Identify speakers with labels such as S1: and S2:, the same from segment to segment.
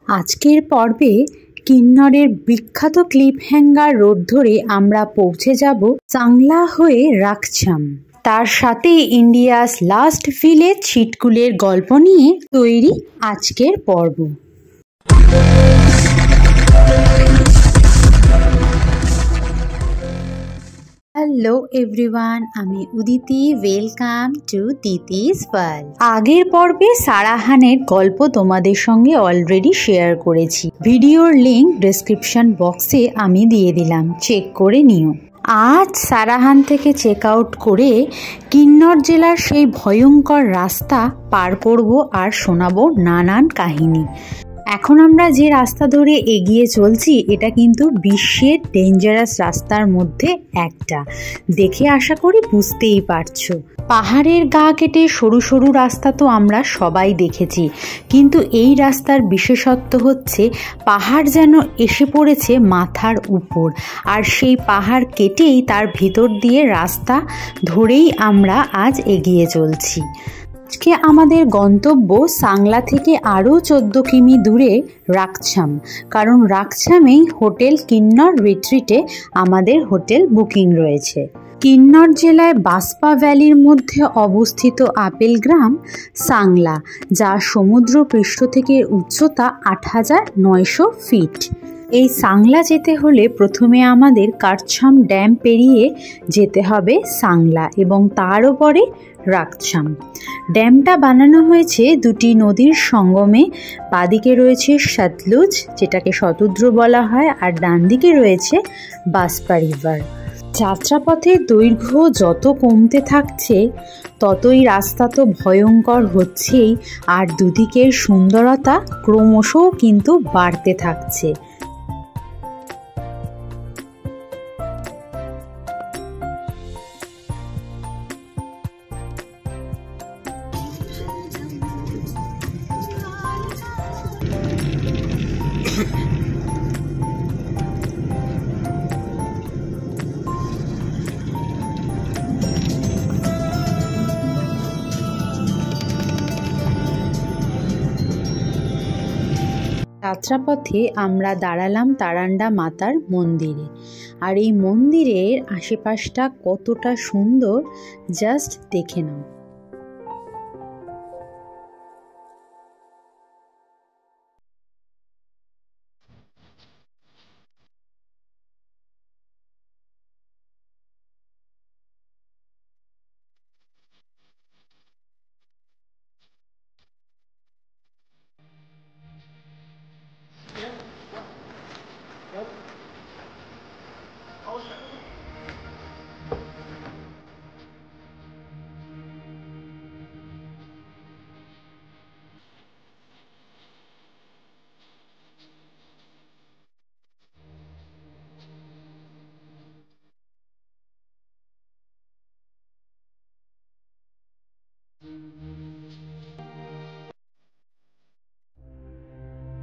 S1: আজকের পর্বে কিন্নরের বিখ্যাত ক্লিপ হ্যাঙ্গার রোড ধরে আমরা পৌঁছে যাব চাংলা হয়ে রাকছাম। তার সাথে ইন্ডিয়াস লাস্ট ভিলেজ ছিটকুলের গল্প নিয়ে তৈরি আজকের পর্ব। হ্যালো এভরিওয়ান, আমি Uditi. Welcome to Diti's world. আগের পর্বে সারাহানের গল্প তোমাদের সঙ্গে অলরেডি শেয়ার করেছি। ভিডিওর লিংক ডেসক্রিপশন বক্সে আমি দিয়ে দিলাম, চেক করে নিও। আজ সারাহান থেকে চেক আউট করে কিন্নর জেলার সেই ভয়ঙ্কর রাস্তা পার করব আর শোনাবো নানান কাহিনী। এখন আমরা যে রাস্তা ধরে এগিয়ে চলছি এটা কিন্তু বিশ্বের ডেঞ্জারাস রাস্তার মধ্যে একটা। দেখে আশা করি বুঝতেই পারছো। পাহাড়ের গা কেটে সরু সরু রাস্তা তো আমরা সবাই দেখেছি, কিন্তু এই রাস্তার বিশেষত্ব হচ্ছে পাহাড় যেন এসে পড়েছে মাথার উপর, আর সেই পাহাড় কেটেই তার ভিতর দিয়ে রাস্তা ধরেই আমরা আজ এগিয়ে চলছি। আজকে আমাদের গন্তব্য সাংলা থেকে আরও 14 কিমি দূরে রাকছাম, কারণ রাকছামেই হোটেল কিন্নর রিট্রিটে আমাদের হোটেল বুকিং রয়েছে। কিন্নর জেলায় বাসপা ভ্যালির মধ্যে অবস্থিত আপেল গ্রাম সাংলা, যা সমুদ্র পৃষ্ঠ থেকে উচ্চতা 8,900 ফিট। এই সাংলা যেতে হলে প্রথমে আমাদের কারছাম ড্যাম পেরিয়ে যেতে হবে সাংলা এবং তার উপরে রাকছাম। ড্যামটা বানানো হয়েছে দুটি নদীর সঙ্গমে। বাদিকে রয়েছে সতলুজ, যেটাকে শতদ্র বলা হয়, আর ডান দিকে রয়েছে বাসপা রিভার। যাত্রাপথের দৈর্ঘ্য যত কমতে থাকছে ততই রাস্তা তো ভয়ঙ্কর হচ্ছেই, আর দুদিকের সুন্দরতা ক্রমশ কিন্তু বাড়তে থাকছে। যাত্রাপথে আমরা দাঁড়ালাম তারান্ডা মাতার মন্দিরে, আর এই মন্দিরের আশেপাশটা কতটা সুন্দর জাস্ট দেখে নাও।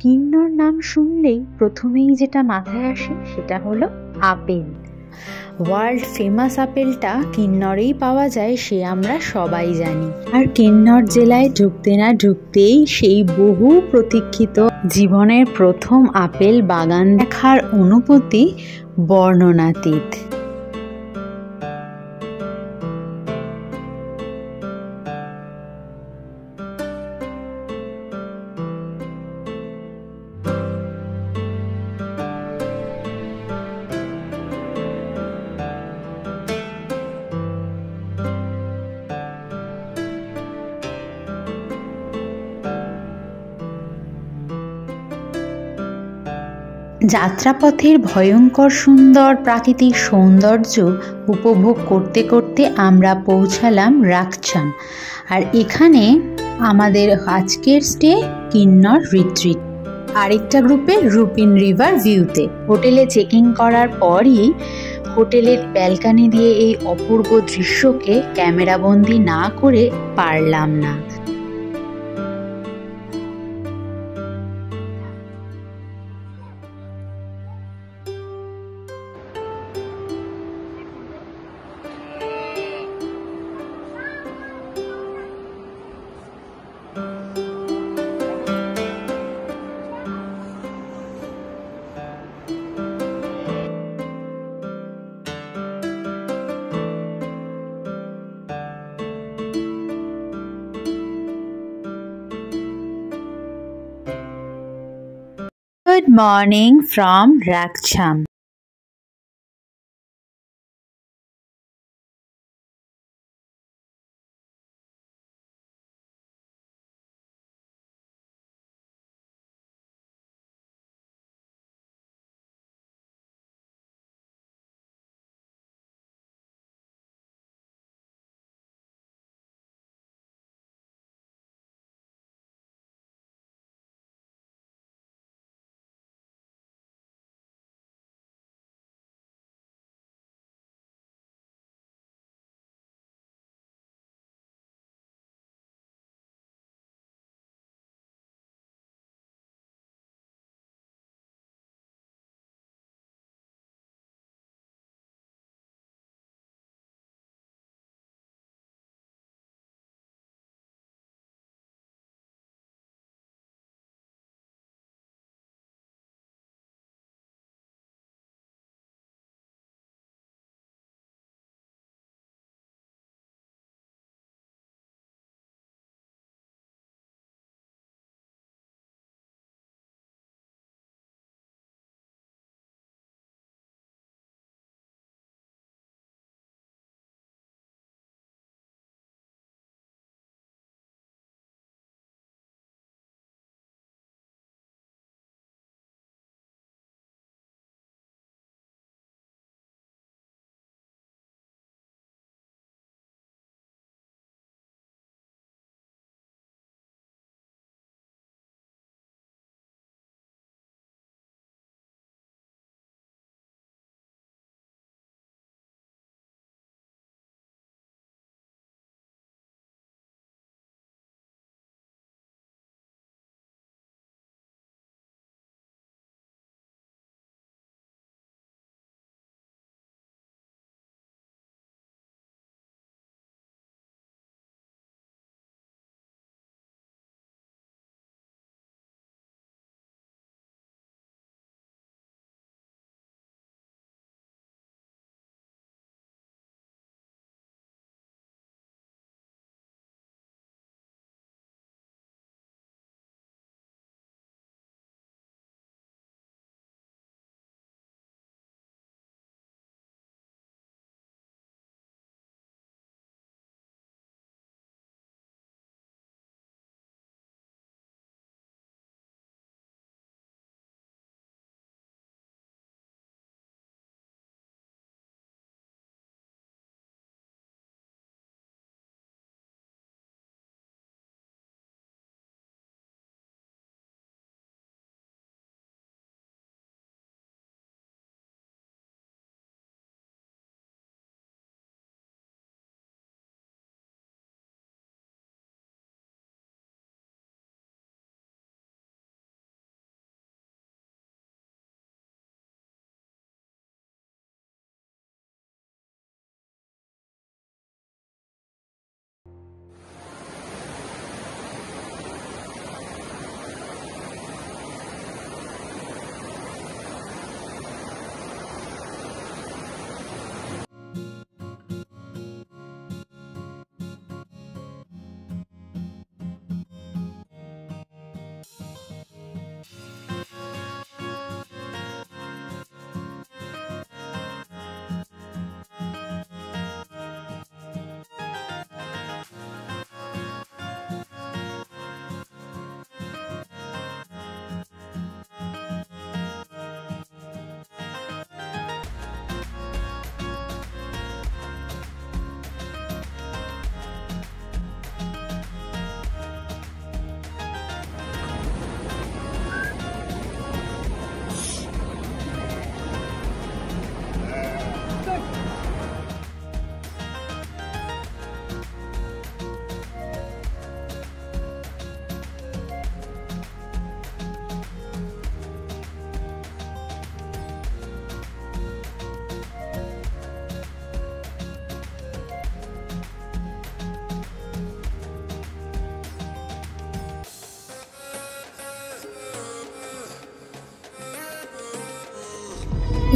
S1: কিন্নর নাম শুনলেই প্রথমেই যেটা মাথায় আসে সেটা হলো আপেল। ওয়ার্ল্ড ফেমাস আপেলটা কিন্নরেই পাওয়া যায় সে আমরা সবাই জানি। আর কিন্নর জেলায় ঢুকতে না ঢুকতেই সেই বহু প্রতীক্ষিত জীবনের প্রথম আপেল বাগান দেখার অনুভূতি বর্ণনাতীত। যাত্রাপথের ভয়ঙ্কর সুন্দর প্রাকৃতিক সৌন্দর্য উপভোগ করতে করতে আমরা পৌঁছালাম রাকছাম, আর এখানে আমাদের আজকের স্টে কিন্নর রিট্রিট। আরেকটা গ্রুপে রুপিন রিভার ভিউতে। হোটেলে চেকিং করার পরই হোটেলের ব্যালকনি দিয়ে এই অপূর্ব দৃশ্যকে ক্যামেরাবন্দি না করে পারলাম না। Good morning from Rakcham.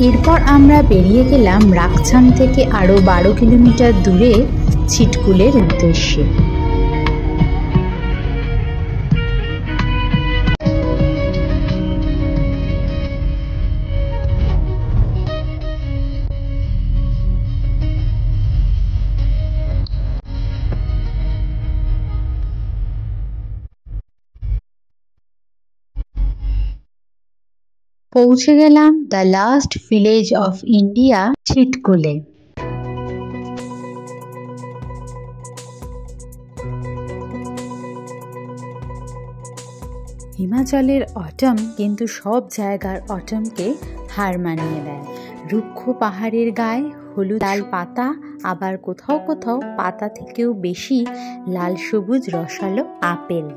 S1: এরপর আমরা বেরিয়ে গেলাম রাকছাম থেকে আরও 12 কিলোমিটার দূরে ছিটকুলের উদ্দেশ্যে। পৌঁছে গেলাম the last village of India, চিটকুলে। হিমাচলের অটম কিন্তু সব জায়গার অটমকে হার মানিয়ে দেয়। রুক্ষ পাহাড়ের গায়ে হলুদ লাল পাতা, আবার কোথাও কোথাও পাতা থেকেও বেশি লাল সবুজ রসালো আপেল।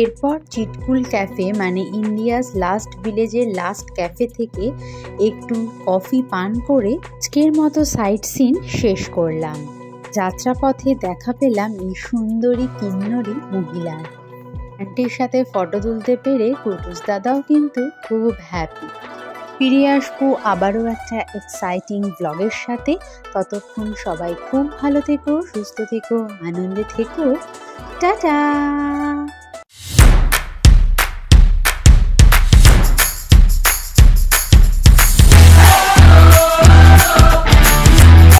S1: এরপর চিটকুল ক্যাফে মানে ইন্ডিয়াস লাস্ট ভিলেজের লাস্ট ক্যাফে থেকে একটু কফি পান করে আজকের মতো সাইট সিন শেষ করলাম। যাত্রাপথে দেখা পেলাম এই সুন্দরী কিন্নরী মহিলার। আন্টির সাথে ফটো তুলতে পেরে কুটুস দাদাও কিন্তু খুব হ্যাপি। ফিরে আসবো আবারও একটা এক্সাইটিং ব্লগের সাথে। ততক্ষণ সবাই খুব ভালো থেকো, সুস্থ থেকো, আনন্দে থেকো। টাটা।